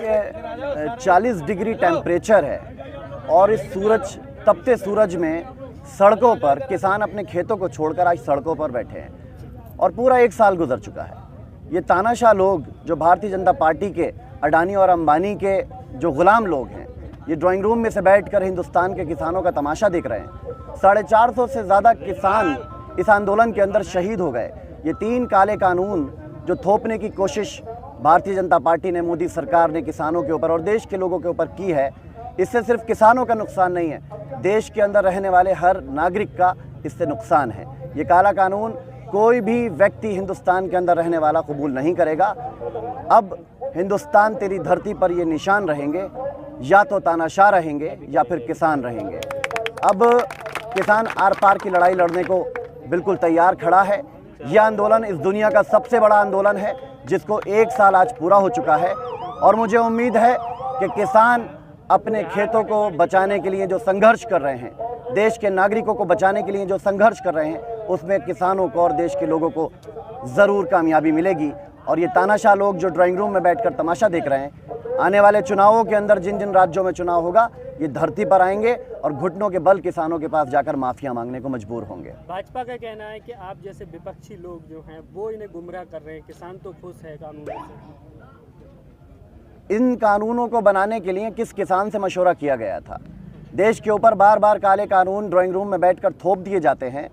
कि 40 degree temperature है और इस तपते सूरज में सड़कों पर किसान अपने खेतों को छोड़कर आज सड़कों पर बैठे हैं और पूरा 1 साल गुजर चुका है। ये तानाशाह लोग जो भारतीय जनता पार्टी के अडानी और अंबानी के जो गुलाम लोग हैं, ये ड्राइंग रूम में से बैठकर हिंदुस्तान के किसानों का तमाशा देख रहे हैं। 450 से ज़्यादा किसान इस आंदोलन के अंदर शहीद हो गए। ये 3 काले कानून जो थोपने की कोशिश भारतीय जनता पार्टी ने, मोदी सरकार ने किसानों के ऊपर और देश के लोगों के ऊपर की है, इससे सिर्फ किसानों का नुकसान नहीं है, देश के अंदर रहने वाले हर नागरिक का इससे नुकसान है। ये काला कानून कोई भी व्यक्ति हिंदुस्तान के अंदर रहने वाला कबूल नहीं करेगा। अब हिंदुस्तान तेरी धरती पर ये निशान रहेंगे, या तो तानाशाह रहेंगे या फिर किसान रहेंगे। अब किसान आर पार की लड़ाई लड़ने को बिल्कुल तैयार खड़ा है। यह आंदोलन इस दुनिया का सबसे बड़ा आंदोलन है जिसको 1 साल आज पूरा हो चुका है और मुझे उम्मीद है कि किसान अपने खेतों को बचाने के लिए जो संघर्ष कर रहे हैं, देश के नागरिकों को बचाने के लिए जो संघर्ष कर रहे हैं, उसमें किसानों को और देश के लोगों को ज़रूर कामयाबी मिलेगी। और ये तानाशाह लोग जो ड्राइंग रूम में बैठकर तमाशा देख रहे हैं, आने वाले चुनावों के अंदर जिन जिन राज्यों में चुनाव होगा, ये धरती पर आएंगे और घुटनों के बल किसानों के पास जाकर माफिया मांगने को मजबूर होंगे। भाजपा का कहना है कि आप जैसे विपक्षी लोग जो हैं वो इन्हें गुमराह कर रहे हैं, किसान तो खुश है कानूनों से। इन कानूनों को बनाने के लिए किस किसान से मशवरा किया गया था? देश के ऊपर बार बार काले कानून ड्राइंग रूम में बैठकर थोप दिए जाते हैं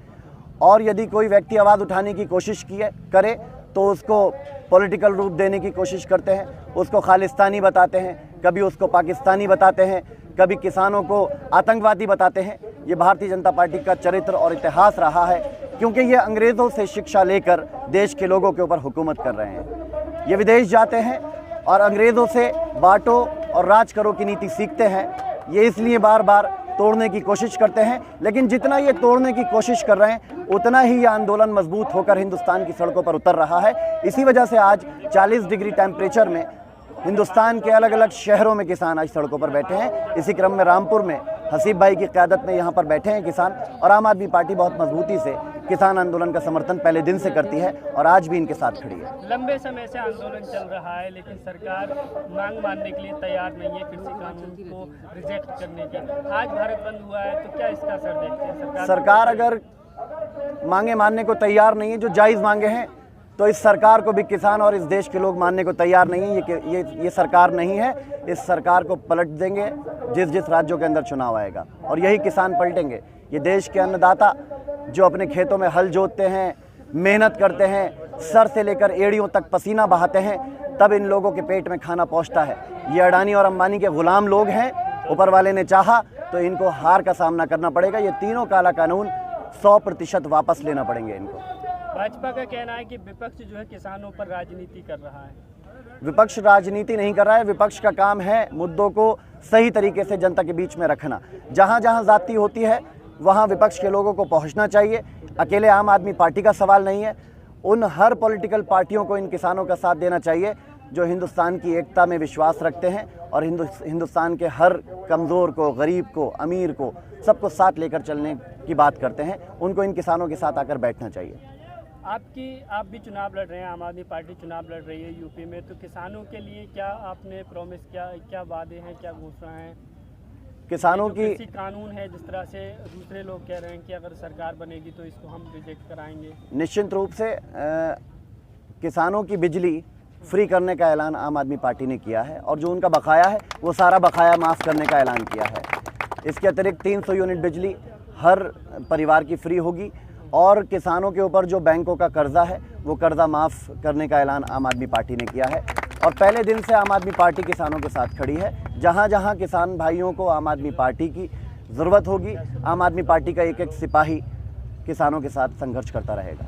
और यदि कोई व्यक्ति आवाज़ उठाने की कोशिश करे तो उसको पॉलिटिकल रूप देने की कोशिश करते हैं, उसको खालिस्तानी बताते हैं, कभी उसको पाकिस्तानी बताते हैं, कभी किसानों को आतंकवादी बताते हैं। ये भारतीय जनता पार्टी का चरित्र और इतिहास रहा है, क्योंकि ये अंग्रेज़ों से शिक्षा लेकर देश के लोगों के ऊपर हुकूमत कर रहे हैं। ये विदेश जाते हैं और अंग्रेज़ों से बांटो और राज करो की नीति सीखते हैं। ये इसलिए बार बार तोड़ने की कोशिश करते हैं, लेकिन जितना ये तोड़ने की कोशिश कर रहे हैं उतना ही ये आंदोलन मजबूत होकर हिंदुस्तान की सड़कों पर उतर रहा है। इसी वजह से आज 40 डिग्री टेम्परेचर में हिंदुस्तान के अलग अलग शहरों में किसान आज सड़कों पर बैठे हैं। इसी क्रम में रामपुर में हसीब भाई की क़यादत में यहाँ पर बैठे हैं किसान, और आम आदमी पार्टी बहुत मजबूती से किसान आंदोलन का समर्थन पहले दिन से करती है और आज भी इनके साथ खड़ी है। लंबे समय से आंदोलन चल रहा है, लेकिन सरकार मांग मानने के लिए तैयार नहीं है कृषि कानून को रिजेक्ट करने की। आज भारत बंद हुआ है तो क्या इसका असर देखते हैं? सरकार अगर मांगे मानने को तैयार नहीं है, जो जायज़ मांगे हैं, तो इस सरकार को भी किसान और इस देश के लोग मानने को तैयार नहीं है। ये सरकार नहीं है। इस सरकार को पलट देंगे जिस जिस राज्यों के अंदर चुनाव आएगा, और यही किसान पलटेंगे। ये देश के अन्नदाता जो अपने खेतों में हल जोतते हैं, मेहनत करते हैं, सर से लेकर एड़ियों तक पसीना बहाते हैं, तब इन लोगों के पेट में खाना पहुंचता है। ये अडानी और अंबानी के गुलाम लोग हैं। ऊपर वाले ने चाहा तो इनको हार का सामना करना पड़ेगा। ये तीनों काला कानून 100% वापस लेना पड़ेंगे इनको। भाजपा का कहना है कि विपक्ष जो है किसानों पर राजनीति कर रहा है। विपक्ष राजनीति नहीं कर रहा है। विपक्ष का काम है मुद्दों को सही तरीके से जनता के बीच में रखना। जहाँ जहाँ जाति होती है वहाँ विपक्ष के लोगों को पहुँचना चाहिए। अकेले आम आदमी पार्टी का सवाल नहीं है। उन हर पॉलिटिकल पार्टियों को इन किसानों का साथ देना चाहिए जो हिंदुस्तान की एकता में विश्वास रखते हैं और हिंदुस्तान के हर कमज़ोर को, गरीब को, अमीर को, सबको साथ लेकर चलने की बात करते हैं। उनको इन किसानों के साथ आकर बैठना चाहिए। आप भी चुनाव लड़ रहे हैं, आम आदमी पार्टी चुनाव लड़ रही है यूपी में, तो किसानों के लिए क्या आपने प्रॉमिस, क्या वादे हैं, क्या घोषणा है? किसानों की कृषि कानून है, जिस तरह से दूसरे लोग कह रहे हैं कि अगर सरकार बनेगी तो इसको हम रिजेक्ट कराएंगे। निश्चित रूप से किसानों की बिजली फ्री करने का ऐलान आम आदमी पार्टी ने किया है और जो उनका बकाया है वो सारा बकाया माफ़ करने का ऐलान किया है। इसके अतिरिक्त 300 यूनिट बिजली हर परिवार की फ्री होगी और किसानों के ऊपर जो बैंकों का कर्जा है वो कर्जा माफ़ करने का ऐलान आम आदमी पार्टी ने किया है। और पहले दिन से आम आदमी पार्टी किसानों के साथ खड़ी है। जहाँ जहाँ किसान भाइयों को आम आदमी पार्टी की ज़रूरत होगी, आम आदमी पार्टी का एक एक सिपाही किसानों के साथ संघर्ष करता रहेगा।